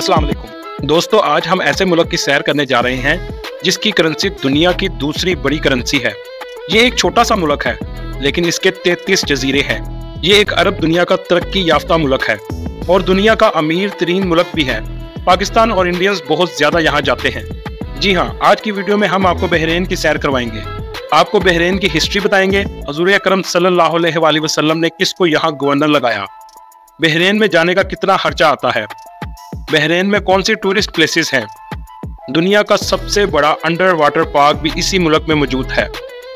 अस्सलाम वालेकुम दोस्तों, आज हम ऐसे मुल्क की सैर करने जा रहे हैं जिसकी करेंसी दुनिया की दूसरी बड़ी करेंसी है। ये एक छोटा सा मुल्क है लेकिन इसके 33 जजीरे हैं। ये एक अरब दुनिया का तरक्की याफ्ता मुल्क है और दुनिया का अमीर तरीन मुल्क भी है। पाकिस्तान और इंडियंस बहुत ज्यादा यहाँ जाते हैं। जी हाँ, आज की वीडियो में हम आपको बहरीन की सैर करवाएंगे, आपको बहरीन की हिस्ट्री बताएंगे, हुज़ूर अकरम सल्लल्लाहु अलैहि वसल्लम ने किसको यहाँ गवर्नर लगाया, बहरीन में जाने का कितना खर्चा आता है, बहरीन में कौन सी टूरिस्ट प्लेसेस हैं, दुनिया का सबसे बड़ा अंडर वाटर पार्क भी इसी मुल्क में मौजूद है।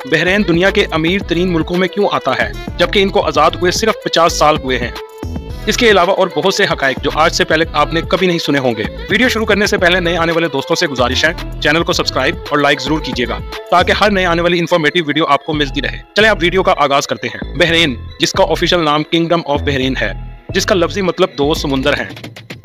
बहरीन दुनिया के अमीर तरीन मुल्कों में क्यों आता है जबकि इनको आज़ाद हुए सिर्फ 50 साल हुए हैं। इसके अलावा और बहुत से हकायक जो आज से पहले आपने कभी नहीं सुने होंगे। वीडियो शुरू करने से पहले नए आने वाले दोस्तों से गुजारिश है, चैनल को सब्सक्राइब और लाइक जरूर कीजिएगा ताकि हर नए आने वाली इन्फॉर्मेटिव वीडियो आपको मिलती रहे। चलें आप वीडियो का आगाज करते हैं। बहरीन, जिसका ऑफिशियल नाम किंगडम ऑफ बहरीन है, जिसका लफ्जी मतलब दो समुंदर हैं।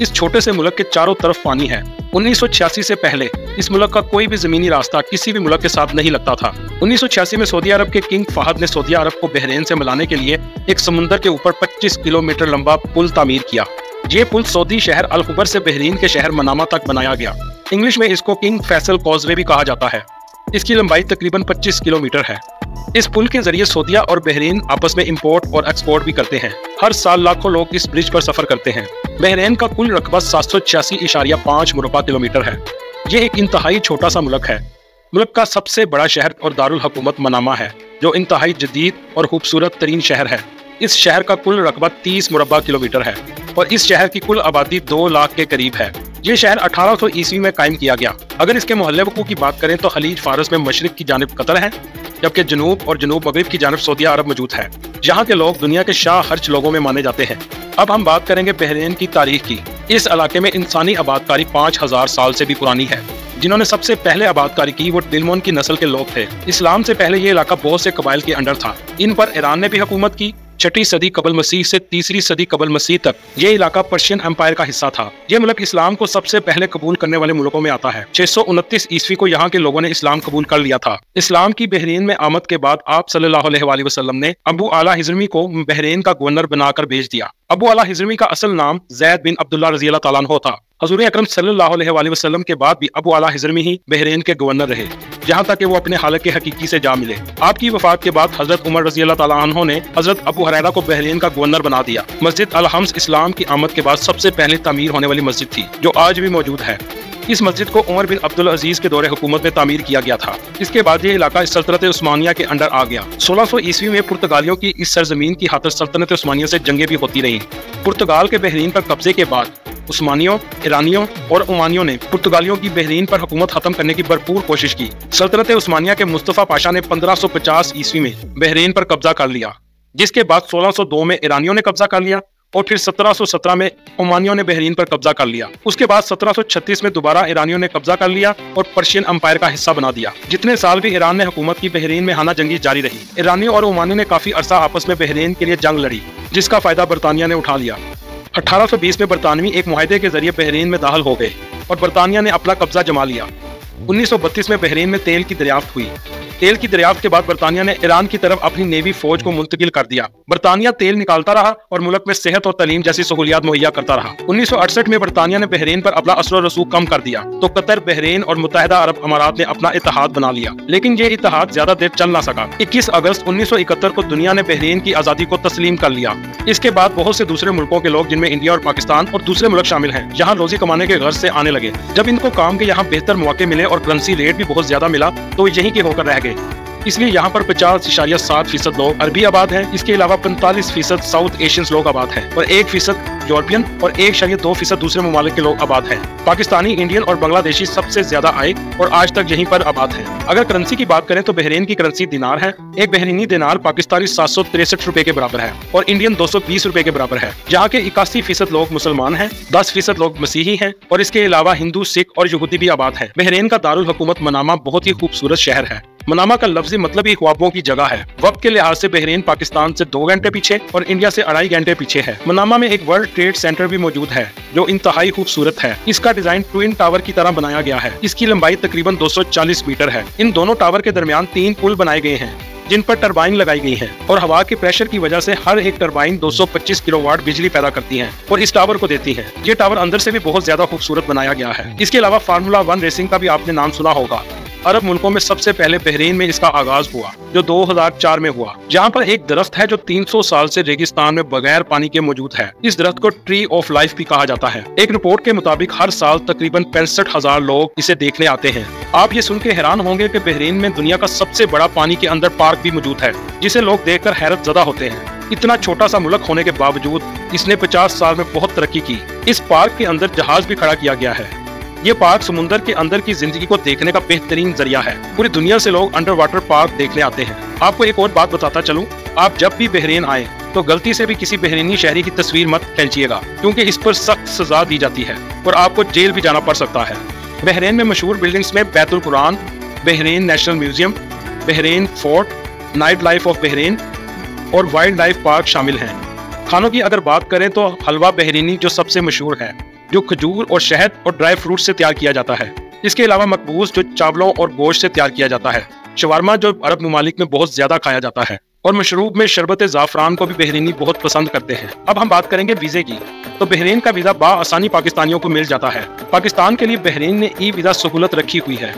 इस छोटे से मुल्क के चारों तरफ पानी है। 1986 से पहले इस मुल्क का कोई भी जमीनी रास्ता किसी भी मुल्क के साथ नहीं लगता था। 1986 में सऊदी अरब के किंग फहद ने सऊदी अरब को बहरीन से मिलाने के लिए एक समुंदर के ऊपर 25 किलोमीटर लंबा पुल तामीर किया। ये पुल सऊदी शहर अल खुबर से बहरीन के शहर मनामा तक बनाया गया। इंग्लिश में इसको किंग फैसल कॉजवे भी कहा जाता है। इसकी लंबाई तकरीबन 25 किलोमीटर है। इस पुल के जरिए सऊदिया और बहरीन आपस में इंपोर्ट और एक्सपोर्ट भी करते हैं। हर साल लाखों लोग इस ब्रिज पर सफर करते हैं। बहरीन का कुल रकबा 786.5 मुरबा किलोमीटर है। ये एक इंतहाई छोटा सा मुल्क है। मुल्क का सबसे बड़ा शहर और दारुल हुकूमत मनामा है, जो इंतहाई जदीद और खूबसूरत तरीन शहर है। इस शहर का कुल रकबा 30 मुरबा किलोमीटर है और इस शहर की कुल आबादी 2 लाख के करीब है। ये शहर 1800 ईस्वी में कायम किया गया। अगर इसके मोहल्ले वकू की बात करें तो खलीज फारस में मशरिक की जानिब कतर है, जबकि जनूब और जनूब मगरिब की जानिब सऊदी अरब मौजूद है। यहाँ के लोग दुनिया के शाह खर्च लोगों में माने जाते हैं। अब हम बात करेंगे बहरीन की तारीख की। इस इलाके में इंसानी आबादकारी 5000 साल से भी पुरानी है। जिन्होंने सबसे पहले आबादकारी की वो दिलमोन की नस्ल के लोग थे। इस्लाम से पहले ये इलाका बहुत से कबाइल के अंडर था। इन पर ईरान ने भी हुकूमत की। 6वीं सदी कबल मसीह से 3री सदी कबल मसीह तक ये इलाका पर्शियन एम्पायर का हिस्सा था। ये मुल्क इस्लाम को सबसे पहले कबूल करने वाले मुल्कों में आता है। 629 ईस्वी को यहाँ के लोगों ने इस्लाम कबूल कर लिया था। इस्लाम की बहरीन में आमद के बाद आप सल्लल्लाहु अलैहि वसल्लम ने अबू आला हिज़्मी को बहरीन का गवर्नर बनाकर भेज दिया। अबू आला हिज़्मी का असल नाम ज़ैद बिन अब्दुल्लाह रज़ी अल्लाह तआला अन्हु था। हुज़ूर अकरम सल्लल्लाहु अलैहि वसल्लम के बाद भी अबू आला हिज़्मी ही बहरीन के गवर्नर रहे, जहाँ तक कि वो अपने हालत के हकीकी से जा मिले। आपकी वफात के बाद हजरत उमर रज़ी अल्लाह तआला अन्हु ने हजरत अबू हुरैरा को बहरीन का गवर्नर बना दिया। मस्जिद अल हम्स इस्लाम की आमद के बाद सबसे पहले तामीर होने वाली मस्जिद थी, जो आज भी मौजूद है। इस मस्जिद को उमर बिन अब्दुल अजीज के दौरे हुकूमत में तामीर किया गया था। इसके बाद ये इलाका सल्तनत उस्मानिया के अंडर आ गया। 1600 ईस्वी में पुर्तगालियों की इस सरजमीन की खातिर सल्तनत उस्मानिया से जंगें भी होती रहीं। पुर्तगाल के बहरीन पर कब्जे के बाद उस्मानियों, ईरानियों और ओमानियों ने पुर्तगालियों की बहरीन पर हुकूमत खत्म करने की भरपूर कोशिश की। सल्तनत उस्मानिया के मुस्तफा पाशा ने 1550 ईस्वी में बहरीन पर कब्जा कर लिया, जिसके बाद 1602 में ईरानियों ने कब्जा कर लिया और फिर 1717 में ओमानियों ने बहरीन पर कब्जा कर लिया। उसके बाद 1736 में दोबारा ईरानियों ने कब्जा कर लिया और पर्शियन एम्पायर का हिस्सा बना दिया। जितने साल भी ईरान ने हुकूमत की, बहरीन में हाना जंगी जारी रही। ईरानियों और ओमानियों ने काफी अरसा आपस में बहरीन के लिए जंग लड़ी, जिसका फायदा बरतानिया ने उठा लिया। 1820 में बरतानवी एक मुआहदे के जरिए बहरीन में दाखिल हो गए और बरतानिया ने अपना कब्जा जमा लिया। 1932 में बहरीन में तेल की दरियाफ्त हुई। तेल की दरियाफ्त के बाद बरतानिया ने ईरान की तरफ अपनी नेवी फौज को मुंतकिल कर दिया। बरतानिया तेल निकालता रहा और मुल्क में सेहत और तालीम जैसी सहूलियात मुहैया करता रहा। 1968 में बरतानिया ने बहरीन पर अपना असर और रसूख कम कर दिया तो कतर, बहरीन और मुत्तहिदा अरब अमारात ने अपना इत्तेहाद बना लिया, लेकिन ये इत्तेहाद ज्यादा देर चल ना सका। 21 अगस्त 1971 को दुनिया ने बहरीन की आजादी को तस्लीम कर लिया। इसके बाद बहुत से दूसरे मुल्कों के लोग, जिनमें इंडिया और पाकिस्तान और दूसरे मुल्क शामिल हैं, यहाँ रोजी कमाने के गर्ज से आने लगे। जब इनको काम के यहाँ बेहतर मौके मिले और करेंसी रेट भी बहुत ज्यादा मिला तो यहीं के होकर रह गए। इसलिए यहाँ पर 50.7% लोग अरबी आबाद हैं। इसके अलावा 45% साउथ एशियंस लोग आबाद हैं और 1% यूरोपियन और 1.2% दूसरे ममालिक के लोग आबाद हैं। पाकिस्तानी, इंडियन और बांग्लादेशी सबसे ज्यादा आए और आज तक यहीं पर आबाद हैं। अगर करेंसी की बात करें तो बहरीन की करेंसी दिनार है। एक बहरीनी दिनार पाकिस्तानी 763 रुपए के बराबर है और इंडियन 220 रुपए के बराबर है। यहाँ के 81% लोग मुसलमान हैं, 10% लोग मसीही हैं और इसके अलावा हिंदू, सिख और यहूदी भी आबाद हैं। बहरीन का दारुल हुकूमत मनामा बहुत ही खूबसूरत शहर है। मनामा का लफ्जी मतलब ही ख्वाबों की जगह है। वक्त के लिहाज से बहरीन पाकिस्तान से 2 घंटे पीछे और इंडिया से 2.5 घंटे पीछे है। मनामा में एक वर्ल्ड ट्रेड सेंटर भी मौजूद है जो इंतहाई खूबसूरत है। इसका डिजाइन ट्विन टावर की तरह बनाया गया है। इसकी लंबाई तकरीबन 240 मीटर है। इन दोनों टावर के दरमियान 3 पुल बनाए गए हैं। जिन पर टरबाइन लगाई गई है और हवा के प्रेशर की वजह से हर एक टरबाइन 225 किलोवाट बिजली पैदा करती है और इस टावर को देती है। ये टावर अंदर से भी बहुत ज्यादा खूबसूरत बनाया गया है। इसके अलावा फार्मूला 1 रेसिंग का भी आपने नाम सुना होगा। अरब मुल्कों में सबसे पहले बहरीन में इसका आगाज हुआ, जो 2004 में हुआ। जहाँ पर एक दरख्त है जो 300 साल से रेगिस्तान में बगैर पानी के मौजूद है। इस दरख्त को ट्री ऑफ लाइफ भी कहा जाता है। एक रिपोर्ट के मुताबिक हर साल तकरीबन 65,000 लोग इसे देखने आते हैं। आप ये सुन के हैरान होंगे कि बहरीन में दुनिया का सबसे बड़ा पानी के अंदर पार्क भी मौजूद है, जिसे लोग देखकर हैरत ज़दा होते हैं। इतना छोटा सा मुल्क होने के बावजूद इसने 50 साल में बहुत तरक्की की। इस पार्क के अंदर जहाज भी खड़ा किया गया है। ये पार्क समुद्र के अंदर की जिंदगी को देखने का बेहतरीन जरिया है। पूरी दुनिया से लोग अंडर वाटर पार्क देखने आते हैं। आपको एक और बात बताता चलूं, आप जब भी बहरीन आए तो गलती से भी किसी बहरीनी शहरी की तस्वीर मत खींचिएगा, क्योंकि इस पर सख्त सजा दी जाती है और आपको जेल भी जाना पड़ सकता है। बहरीन में मशहूर बिल्डिंग्स में Betul Quran, Bahrain national museum, Bahrain fort, night life of Bahrain और वाइल्ड लाइफ पार्क शामिल हैं। खानों की अगर बात करें तो हलवा बहरीनी जो सबसे मशहूर है, जो खजूर और शहद और ड्राई फ्रूट से तैयार किया जाता है। इसके अलावा मकबूस जो चावलों और गोश्त से तैयार किया जाता है। शवारमा जो अरब ममालिक में बहुत ज्यादा खाया जाता है और मशरूब में शरबत ज़ाफ़रान को भी बहरीनी बहुत पसंद करते हैं। अब हम बात करेंगे वीज़े की, तो बहरीन का वीज़ा बआसानी पाकिस्तानियों को मिल जाता है। पाकिस्तान के लिए बहरीन ने ई वीज़ा सहूलत रखी हुई है।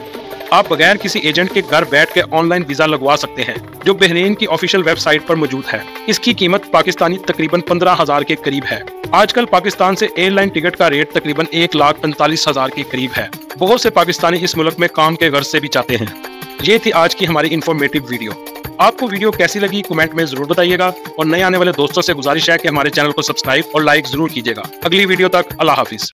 आप बगैर किसी एजेंट के घर बैठ के ऑनलाइन वीज़ा लगवा सकते हैं, जो बहरीन की ऑफिशियल वेबसाइट पर मौजूद है। इसकी कीमत पाकिस्तानी तकरीबन 15,000 के करीब है। आजकल पाकिस्तान से एयरलाइन टिकट का रेट तकरीबन 1,45,000 के करीब है। बहुत से पाकिस्तानी इस मुल्क में काम के गर्ज से भी चाहते हैं। ये थी आज की हमारी इंफॉर्मेटिव वीडियो। आपको वीडियो कैसी लगी कमेंट में जरूर बताइएगा और नए आने वाले दोस्तों से गुजारिश है कि हमारे चैनल को सब्सक्राइब और लाइक जरूर कीजिएगा। अगली वीडियो तक अल्लाह हाफिज।